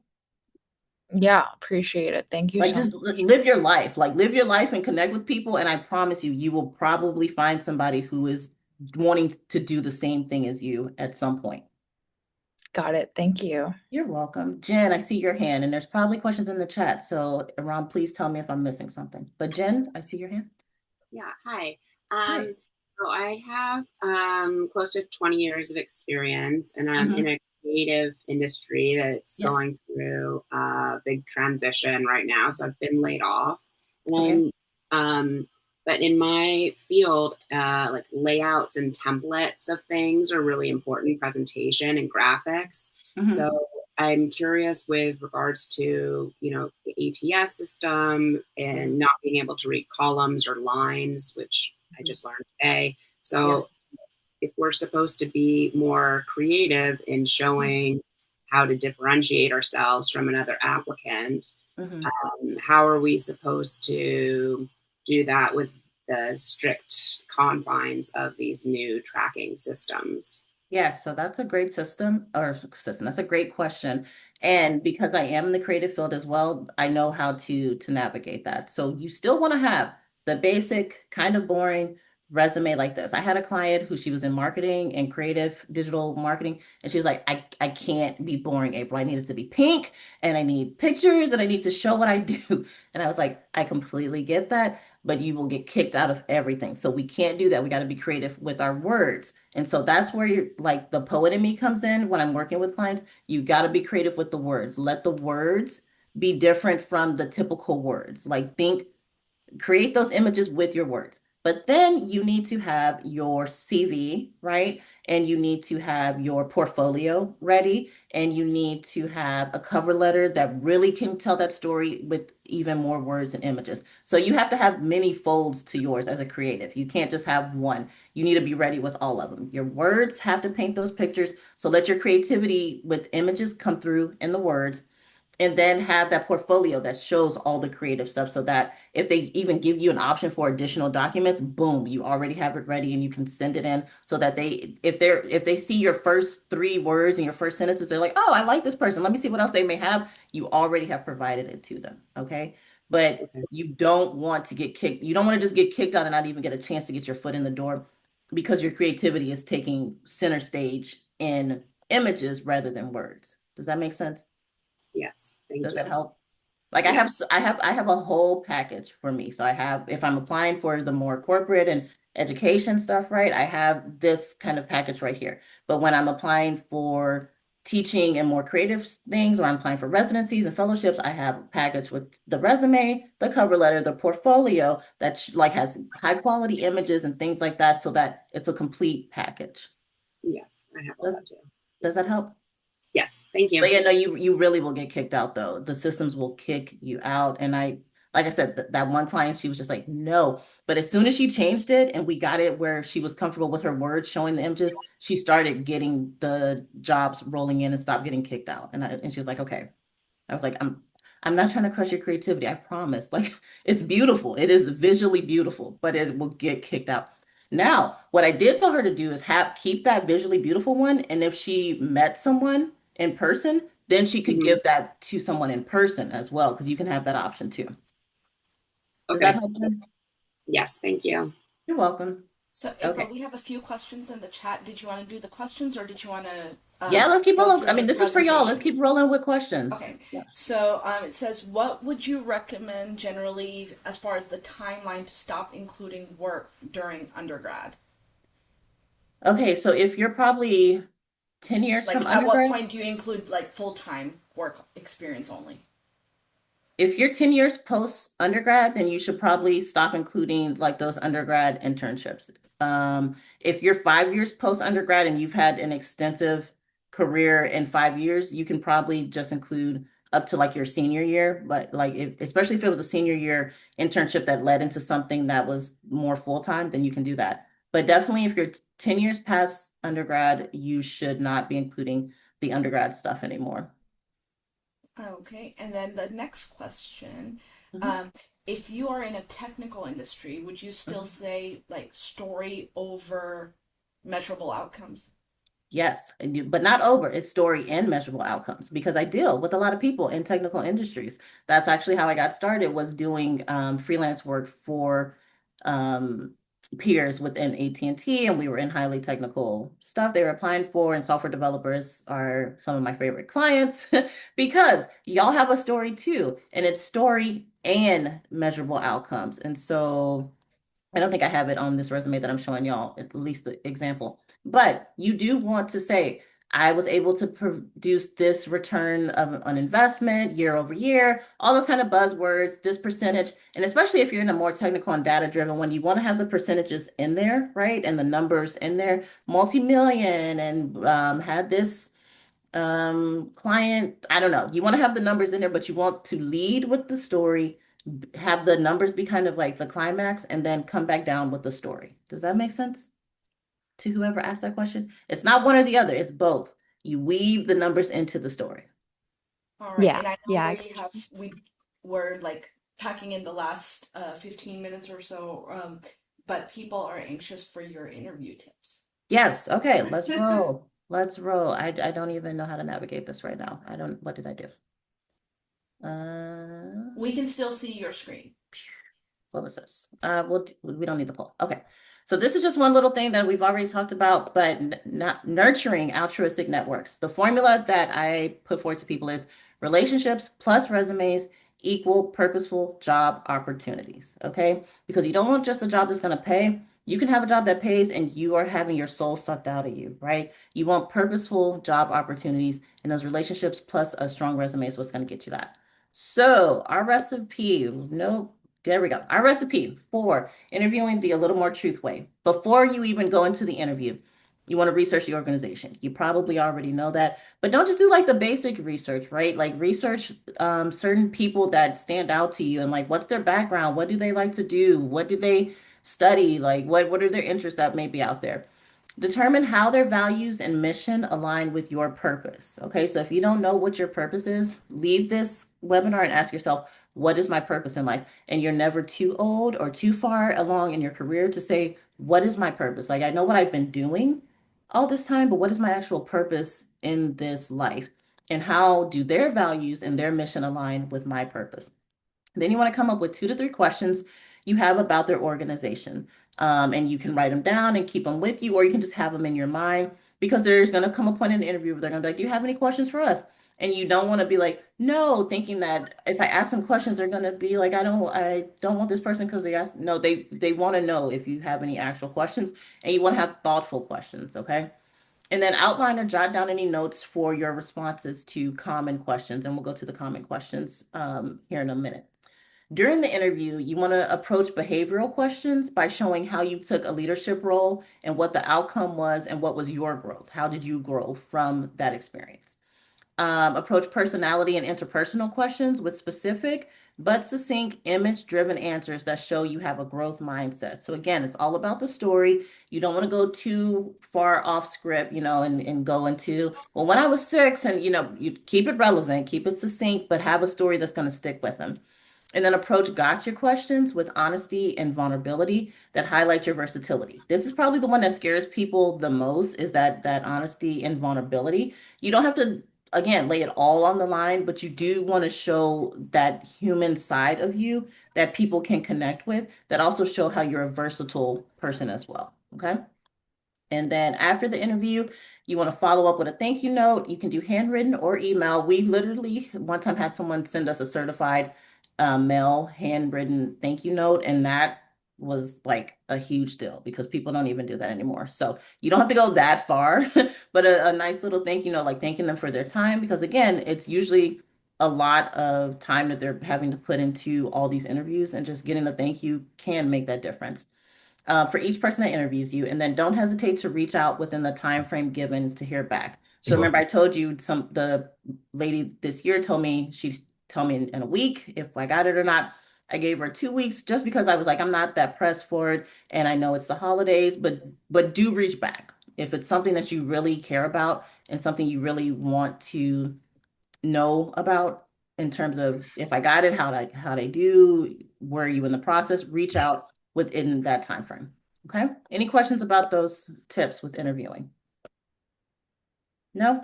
Yeah, appreciate it. Thank you Like so just much. live your life and connect with people. And I promise you, you will probably find somebody who is wanting to do the same thing as you at some point. Got it. Thank you. You're welcome. Jen, I see your hand and there's probably questions in the chat. So Ron, please tell me if I'm missing something. But Jen, I see your hand. Yeah, hi. Hi. So I have close to 20 years of experience, and I'm in Hmm. a creative industry that's Yes. going through a big transition right now. So I've been laid off, Okay. and but in my field, like layouts and templates of things are really important, presentation and graphics. Hmm. So I'm curious with regards to, the ATS system and not being able to read columns or lines, which I just learned today. Yeah. So if we're supposed to be more creative in showing how to differentiate ourselves from another applicant, Hmm. how are we supposed to do that with the strict confines of these new tracking systems? Yes, so that's a great system. That's a great question. And because I am in the creative field as well, I know how to navigate that. So you still want to have the basic, kind of boring resume like this. I had a client who she was in marketing and creative digital marketing, and she was like, I can't be boring, April. I need it to be pink and I need pictures and I need to show what I do. And I was like, I completely get that, but you will get kicked out of everything. So we can't do that. We got to be creative with our words. And so that's where you're like the poet in me comes in when I'm working with clients. You got to be creative with the words. Let the words be different from the typical words. Like think create those images with your words. But then you need to have your CV, right? And you need to have your portfolio ready. And you need to have a cover letter that really can tell that story with even more words and images. So you have to have many folds to yours as a creative. You can't just have one. You need to be ready with all of them. Your words have to paint those pictures. So let your creativity with images come through in the words and then have that portfolio that shows all the creative stuff so that if they even give you an option for additional documents, boom, you already have it ready and you can send it in so that if they see your first three words and your first sentences, they're like, oh, I like this person. Let me see what else they may have. You already have provided it to them. Okay. But Okay. you don't want to get kicked. You don't want to just get kicked out and not even get a chance to get your foot in the door because your creativity is taking center stage in images rather than words. Does that make sense? Yes. Thank Does that you. help? Like Yes. I have a whole package for me. So I have, if I'm applying for the more corporate and education stuff, right? I have this kind of package right here. But when I'm applying for teaching and more creative things, or I'm applying for residencies and fellowships, I have a package with the resume, the cover letter, the portfolio that like has high quality images and things like that, so that it's a complete package. Yes. I have all Does that too. does that help? Yes. Thank But you. yeah, no, you really will get kicked out though. The systems will kick you out. And like I said, that one client, she was just like, no. But as soon as she changed it and we got it where she was comfortable with her words showing the images, she started getting the jobs rolling in and stopped getting kicked out. And she was like, okay. I was like, I'm not trying to crush your creativity. I promise. Like it's beautiful. It is visually beautiful, but it will get kicked out. Now, what I did tell her to do is have keep that visually beautiful one, and if she met someone in person, then she could Mhm. give that to someone in person as well, because you can have that option too. Does that Okay. help, Jen? Yes. Thank you. You're welcome. So, April, Okay. we have a few questions in the chat. Did you want to do the questions or did you want to Yeah, let's keep go rolling. through I the mean, this is for y'all. Let's presentation? keep rolling with questions. Okay, Yeah. so it says, what would you recommend generally as far as the timeline to stop including work during undergrad? Okay, so if you're probably 10 years from Like, at what undergrad, point do you include like full-time work experience only? if you're 10 years post undergrad, then you should probably stop including like those undergrad internships. If you're 5 years post undergrad and you've had an extensive career in 5 years, you can probably just include up to like your senior year. But like, especially if it was a senior year internship that led into something that was more full time, then you can do that. But definitely, if you're 10 years past undergrad, you should not be including the undergrad stuff anymore. Okay, and then the next question, Mhm. um, if you are in a technical industry, would you still Mhm. say like story over measurable outcomes? Yes, but not over. It's story and measurable outcomes because I deal with a lot of people in technical industries. That's actually how I got started was doing freelance work for um, peers within AT&T, and T, and we were in highly technical stuff they were applying for, and software developers are some of my favorite clients because y'all have a story too, and it's story and measurable outcomes. And so I don't think I have it on this resume that I'm showing y'all, at least the example. But you do want to say, I was able to produce this return of an investment year over year, all those kind of buzzwords, this percentage. And especially if you're in a more technical and data driven one, you want to have the percentages in there, right? And the numbers in there, multi-million and had this client, I don't know. You want to have the numbers in there, but you want to lead with the story, have the numbers be kind of like the climax, and then come back down with the story. Does that make sense to whoever asked that question? It's not one or the other, it's both. You weave the numbers into the story. All right, Yeah, and I know yeah, I got we were like packing in the last 15 minutes or so, but people are anxious for your interview tips. Yes, okay, let's roll. Let's roll. I don't even know how to navigate this right now. I don't, what did I do? We can still see your screen. What was this? We don't need the poll. Okay. So this is just one little thing that we've already talked about, but not nurturing altruistic networks. The formula that I put forward to people is relationships plus resumes equal purposeful job opportunities. Okay. Because you don't want just a job that's going to pay. You can have a job that pays and you are having your soul sucked out of you, right? You want purposeful job opportunities, and those relationships plus a strong resume is what's going to get you that. So our recipe, no, there we go. Our recipe for interviewing the A Little More Truth way. Before you even go into the interview, you want to research the organization. You probably already know that, but don't just do like the basic research, right? Like research certain people that stand out to you and like what's their background? What do they like to do? What do they study? Like what are their interests that may be out there? Determine how their values and mission align with your purpose. Okay, so if you don't know what your purpose is, leave this webinar and ask yourself, what is my purpose in life? And you're never too old or too far along in your career to say, what is my purpose? Like, I know what I've been doing all this time, but what is my actual purpose in this life? And how do their values and their mission align with my purpose? Then you want to come up with 2 to 3 questions you have about their organization. And you can write them down and keep them with you, or you can just have them in your mind because there's going to come a point in the interview where they're going to be like, do you have any questions for us? And you don't want to be like, no, thinking that if I ask them questions, they're going to be like, I don't want this person because they asked. No, they want to know if you have any actual questions, and you want to have thoughtful questions, okay? And then outline or jot down any notes for your responses to common questions, and we'll go to the common questions here in a minute. During the interview, you want to approach behavioral questions by showing how you took a leadership role and what the outcome was and what was your growth. How did you grow from that experience? Approach personality and interpersonal questions with specific but succinct image-driven answers that show you have a growth mindset. So again, it's all about the story. You don't want to go too far off script, and go into, well, when I was 6, and you keep it relevant, keep it succinct, but have a story that's going to stick with them. And then approach gotcha questions with honesty and vulnerability that highlight your versatility. This is probably the one that scares people the most, is that honesty and vulnerability. You don't have to, again, lay it all on the line, but you do want to show that human side of you that people can connect with, that also show how you're a versatile person as well. Okay. And then after the interview, you want to follow up with a thank you note. You can do handwritten or email. We literally one time had someone send us a certified mail handwritten thank you note, and that was like a huge deal because people don't even do that anymore. So you don't have to go that far, but a nice little thank you note, like thanking them for their time, because again, it's usually a lot of time that they're having to put into all these interviews, and just getting a thank you can make that difference for each person that interviews you, and then don't hesitate to reach out within the time frame given to hear back. So You're remember, I welcome. told you the lady this year told me she'd tell me in a week if I got it or not. I gave her 2 weeks just because I was like, I'm not that pressed for it, and I know it's the holidays, but do reach back if it's something that you really care about and something you really want to know about in terms of if I got it, how they do, were you in the process, reach out within that time frame. Okay. Any questions about those tips with interviewing? No?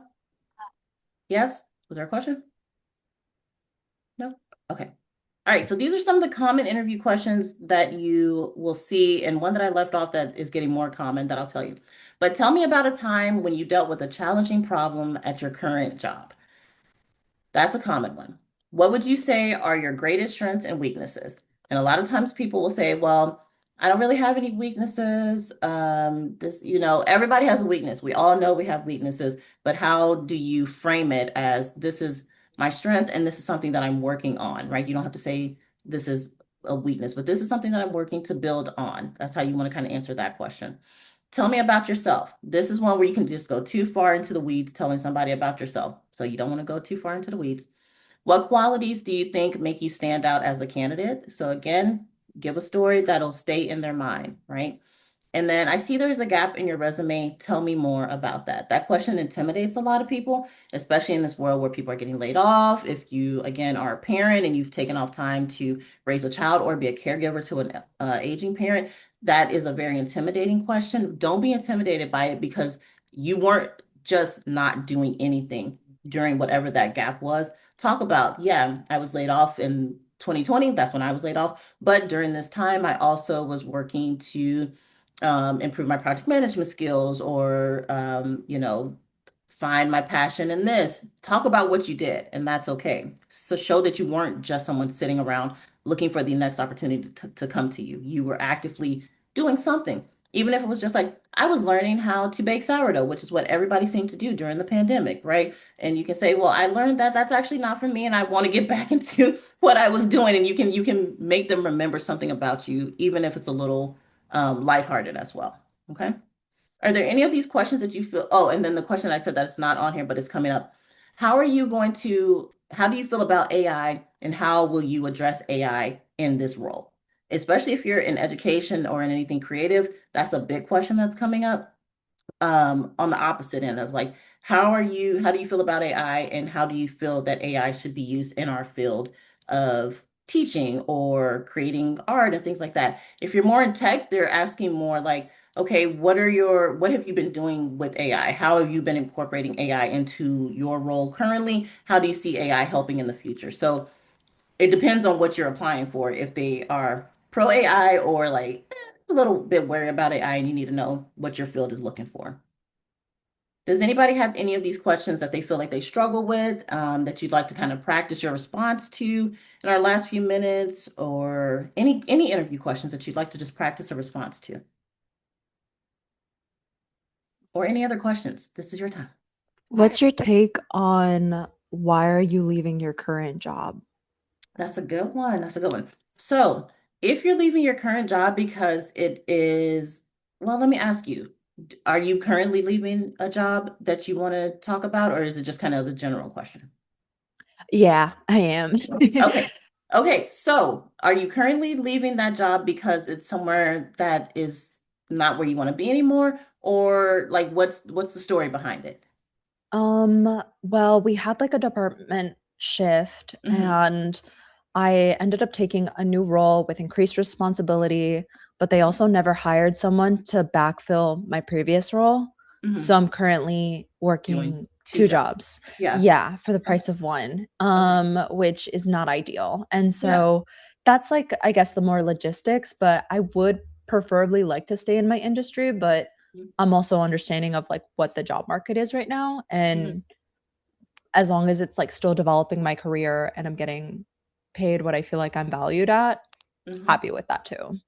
Yes? Was there a question? No? Okay. All right, so these are some of the common interview questions that you will see, and one that I left off that is getting more common that I'll tell you. But tell me about a time when you dealt with a challenging problem at your current job. That's a common one. What would you say are your greatest strengths and weaknesses? And a lot of times people will say, well, I don't really have any weaknesses. Everybody has a weakness. We all know we have weaknesses, but how do you frame it as this is my strength and this is something that I'm working on, right? You don't have to say this is a weakness, but this is something that I'm working to build on. That's how you want to kind of answer that question. Tell me about yourself. This is one where you can just go too far into the weeds telling somebody about yourself. So you don't want to go too far into the weeds. What qualities do you think make you stand out as a candidate? So again, give a story that'll stay in their mind, right? And then I see there's a gap in your resume. Tell me more about that. That question intimidates a lot of people, especially in this world where people are getting laid off. If you, again, are a parent and you've taken off time to raise a child or be a caregiver to an aging parent, that is a very intimidating question. Don't be intimidated by it because you weren't just not doing anything during whatever that gap was. Talk about, yeah, I was laid off in 2020. That's when I was laid off. But during this time, I also was working to improve my project management skills or, find my passion in this. Talk about what you did, and that's okay. So show that you weren't just someone sitting around looking for the next opportunity to come to you. You were actively doing something, even if it was just like, I was learning how to bake sourdough, which is what everybody seemed to do during the pandemic, right? And you can say, well, I learned that that's actually not for me, and I want to get back into what I was doing. And you can make them remember something about you, even if it's a little lighthearted as well. Okay. Are there any of these questions that you feel? Oh, and then the question I said that's not on here, but it's coming up. How do you feel about AI and how will you address AI in this role? Especially if you're in education or in anything creative, that's a big question that's coming up on the opposite end of like, how do you feel about AI and how do you feel that AI should be used in our field of teaching or creating art and things like that? If you're more in tech, they're asking more like, okay, what have you been doing with AI? How have you been incorporating AI into your role currently? How do you see AI helping in the future? So it depends on what you're applying for. If they are pro AI or like a little bit wary about AI and you need to know what your field is looking for. Does anybody have any of these questions that they feel like they struggle with, that you'd like to kind of practice your response to in our last few minutes, or any interview questions that you'd like to just practice a response to, or any other questions? This is your time. What's your take on why are you leaving your current job? That's a good one. That's a good one. So, if you're leaving your current job because it is, well, let me ask you, are you currently leaving a job that you want to talk about, or is it just kind of a general question? Yeah, I am. Okay. Okay. So, are you currently leaving that job because it's somewhere that is not where you want to be anymore? Or like what's the story behind it? Well, we had like a department shift Hmm. and I ended up taking a new role with increased responsibility, but they also never hired someone to backfill my previous role. So Hmm. I'm currently Doing working two two jobs. jobs. Yeah. Yeah, for the Okay. price of one, Okay. which is not ideal. And Yeah. so that's like, I guess, the more logistics, but I would preferably like to stay in my industry, but I'm also understanding of like what the job market is right now. Hmm. And as long as it's like still developing my career and I'm getting paid what I feel like I'm valued at, Hmm. happy with that too.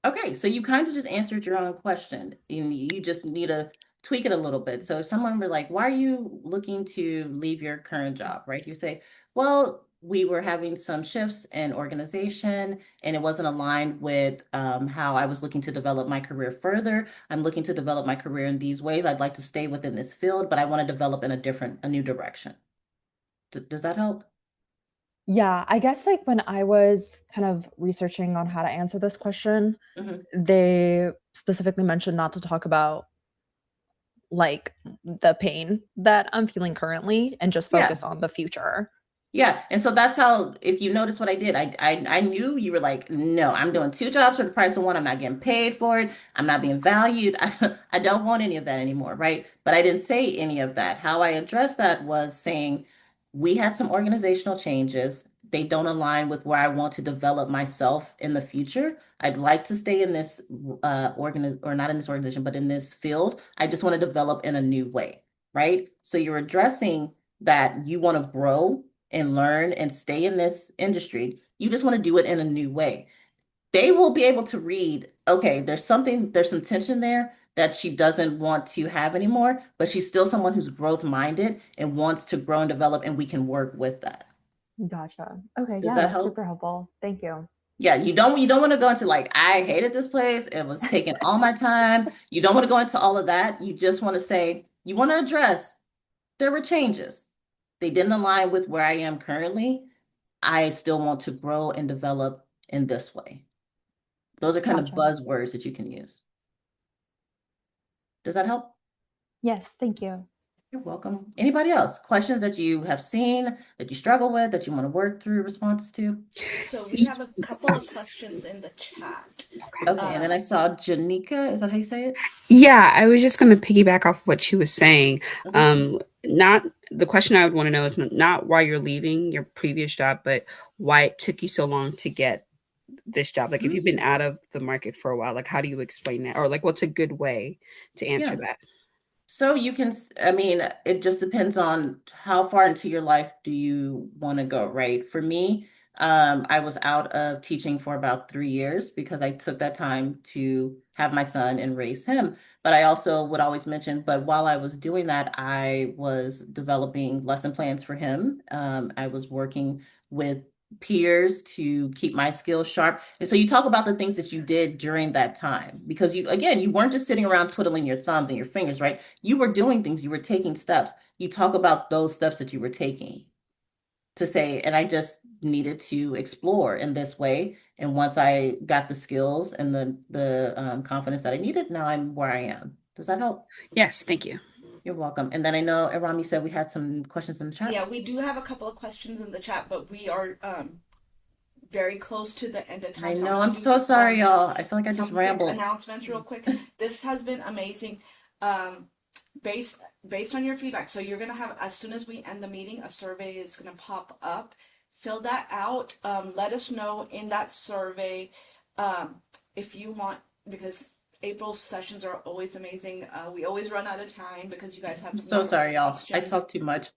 Okay, so you kind of just answered your own question. You just need to tweak it a little bit. So if someone were like, why are you looking to leave your current job, right? You say, well, we were having some shifts in organization and it wasn't aligned with how I was looking to develop my career further. I'm looking to develop my career in these ways. I'd like to stay within this field, but I want to develop in a new direction. Does that help? Yeah, I guess like when I was kind of researching on how to answer this question, Hmm. they specifically mentioned not to talk about like the pain that I'm feeling currently and just Yeah. focus on the future. Yeah, and so that's how, if you notice what I did, I knew you were like, no, I'm doing two jobs for the price of one. I'm not getting paid for it. I'm not being valued. I don't want any of that anymore, right? But I didn't say any of that. How I addressed that was saying we had some organizational changes. They don't align with where I want to develop myself in the future. I'd like to stay in this or not in this organization, but in this field. I just want to develop in a new way, right? So you're addressing that you want to grow and learn and stay in this industry. You just want to do it in a new way. They will be able to read okay, there's some tension there that she doesn't want to have anymore, but she's still someone who's growth minded and wants to grow and develop, and we can work with that. Gotcha. Okay, Does yeah, that that's help? super helpful. Thank you. Yeah, you don't want to go into like, I hated this place. It was taking all my time. You don't want to go into all of that. You just want to say, you want to address there were changes. They didn't align with where I am currently. I still want to grow and develop in this way. Those are kind of Gotcha. buzzwords that you can use. Does that help? Yes, thank you. You're welcome. Anybody else? Questions that you have seen, that you struggle with, that you want to work through responses to? So we have a couple of questions in the chat. Okay, and then I saw Janika. Is that how you say it? Yeah, I was just going to piggyback off of what she was saying. Mhm. Not the question I would want to know is not why you're leaving your previous job, but why it took you so long to get this job. Like, if you've been out of the market for a while, like, how do you explain that? Or like, what's a good way to answer Yeah. that? So you can, I mean, it just depends on how far into your life do you want to go, right? For me, I was out of teaching for about 3 years because I took that time to have my son and raise him. But I also would always mention, but while I was doing that, I was developing lesson plans for him. I was working with peers to keep my skills sharp. And so you talk about the things that you did during that time because you, again, you weren't just sitting around twiddling your thumbs and your fingers, right? You were doing things, you were taking steps. You talk about those steps that you were taking to say, and I just needed to explore in this way. And once I got the skills and the confidence that I needed, now I'm where I am. Does that help? Yes, thank you. You're welcome. And then I know Arami said we had some questions in the chat. Yeah, we do have a couple of questions in the chat, but we are very close to the end of I time, so I'm know. gonna I'm do so sorry, y'all. I feel like I just some quick rambled. announcements real quick. This has been amazing. Um, based based on your feedback, so you're gonna have, as soon as we end the meeting, a survey is gonna pop up. Fill that out. Let us know in that survey if you want, because April's sessions are always amazing. We always run out of time because you guys I'm have so wonderful sorry, y'all. I questions. talk too much.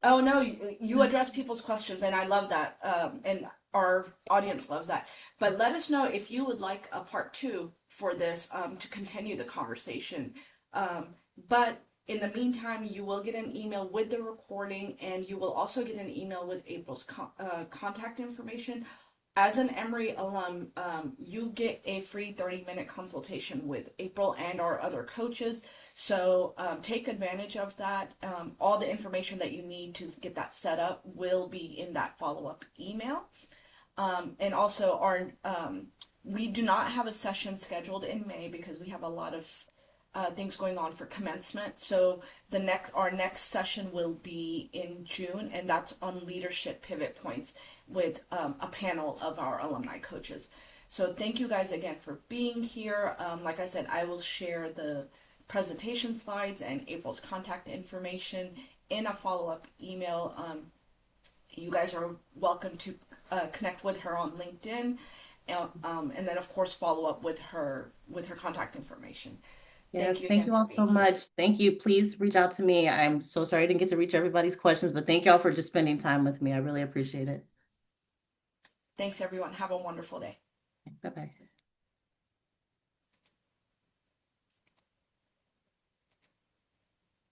Oh no, you address people's questions, and I love that. And our audience loves that. But let us know if you would like a part two for this to continue the conversation. But in the meantime, you will get an email with the recording, and you will also get an email with April's contact information. As an Emory alum, you get a free 30-minute consultation with April and our other coaches. So take advantage of that. All the information that you need to get that set up will be in that follow-up email. And also, we do not have a session scheduled in May because we have a lot of things going on for commencement. So our next session will be in June, and that's on leadership pivot points with a panel of our alumni coaches. So thank you guys again for being here. Like I said, I will share the presentation slides and April's contact information in a follow-up email. You guys are welcome to connect with her on LinkedIn, and then of course follow up with her contact information. Thank Yes, you thank again you for all so being here. much. Thank you. Please reach out to me. I'm so sorry I didn't get to reach everybody's questions, but thank y'all for just spending time with me. I really appreciate it. Thanks everyone. Have a wonderful day. Bye-bye.